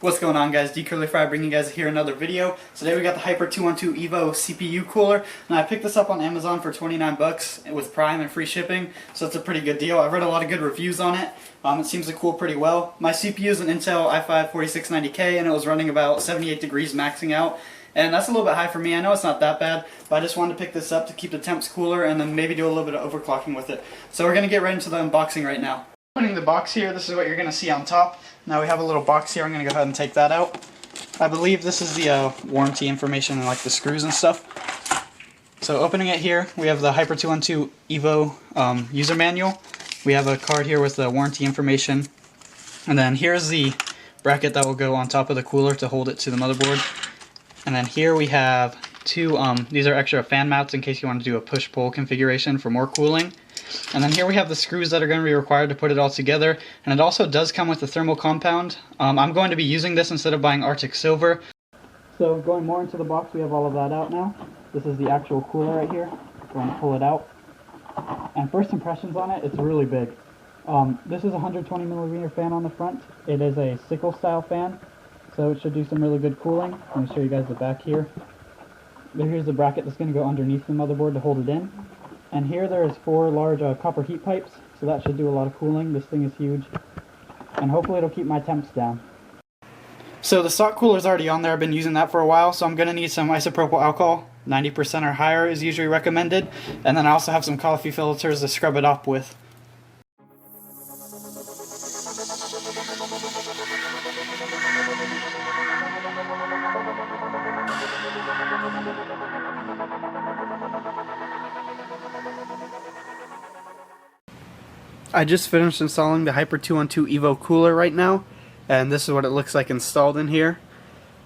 What's going on, guys? DCurlyFry bringing you guys here another video. Today we got the Hyper 212 Evo CPU cooler, and I picked this up on Amazon for 29 bucks with Prime and free shipping, so it's a pretty good deal. I've read a lot of good reviews on it. It seems to cool pretty well. My CPU is an Intel i5 4690K, and it was running about 78 degrees maxing out. And that's a little bit high for me. I know it's not that bad, but I just wanted to pick this up to keep the temps cooler and then maybe do a little bit of overclocking with it. So we're going to get right into the unboxing right now. Opening the box here, this is what you're going to see on top. Now we have a little box here. I'm going to go ahead and take that out. I believe this is the warranty information and like the screws and stuff. So opening it here, we have the Hyper 212 Evo user manual. We have a card here with the warranty information. And then here's the bracket that will go on top of the cooler to hold it to the motherboard. And then here we have two, these are extra fan mounts in case you want to do a push-pull configuration for more cooling. And then here we have the screws that are going to be required to put it all together. And it also does come with the thermal compound. I'm going to be using this instead of buying Arctic Silver. So going more into the box, we have all of that out now. This is the actual cooler right here. Going to pull it out. And first impressions on it, it's really big. This is a 120 millimeter fan on the front. It is a sickle style fan, so it should do some really good cooling. Let me show you guys the back here. Here's the bracket that's going to go underneath the motherboard to hold it in. And here there is 4 large copper heat pipes, so that should do a lot of cooling. This thing is huge. And hopefully it'll keep my temps down. So the stock cooler is already on there. I've been using that for a while, so I'm going to need some isopropyl alcohol. 90% or higher is usually recommended. And then I also have some coffee filters to scrub it up with. I just finished installing the Hyper 212 Evo cooler right now, and this is what it looks like installed in here.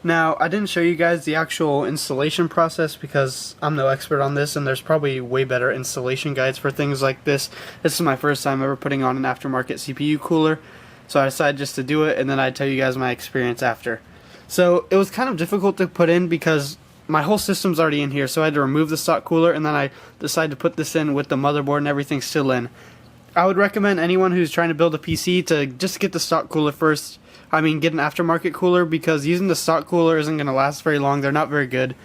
Now, I didn't show you guys the actual installation process because I'm no expert on this, and there's probably way better installation guides for things like this. This is my first time ever putting on an aftermarket CPU cooler, so I decided just to do it, and then I'd tell you guys my experience after. So, it was kind of difficult to put in because my whole system's already in here, so I had to remove the stock cooler, and then I decided to put this in with the motherboard and everything still in. I would recommend anyone who's trying to build a PC to just get the stock cooler first. I mean, get an aftermarket cooler, because using the stock cooler isn't going to last very long. They're not very good.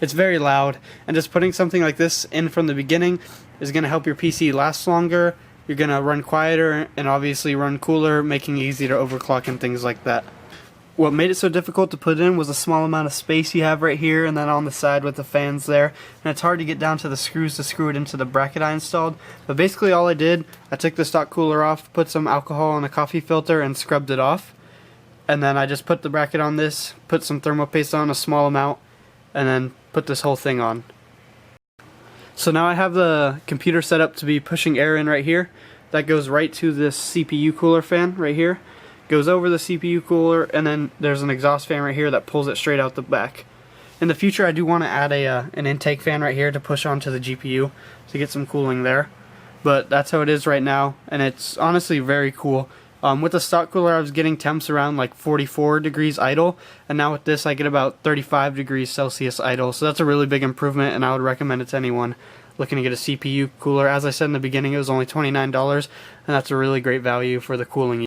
It's very loud, and just putting something like this in from the beginning is going to help your PC last longer. You're going to run quieter and obviously run cooler, making it easy to overclock and things like that. What made it so difficult to put in was the small amount of space you have right here and then on the side with the fans there. And it's hard to get down to the screws to screw it into the bracket I installed. But basically all I did, I took the stock cooler off, put some alcohol in a coffee filter and scrubbed it off. And then I just put the bracket on this, put some thermal paste on, a small amount, and then put this whole thing on. So now I have the computer set up to be pushing air in right here. That goes right to this CPU cooler fan right here. Goes over the CPU cooler, and then there's an exhaust fan right here that pulls it straight out the back. In the future I do want to add an intake fan right here to push onto the GPU to get some cooling there. But that's how it is right now, and it's honestly very cool. With the stock cooler I was getting temps around like 44 degrees idle, and now with this I get about 35 degrees Celsius idle, so that's a really big improvement, and I would recommend it to anyone looking to get a CPU cooler. As I said in the beginning, it was only $29, and that's a really great value for the cooling.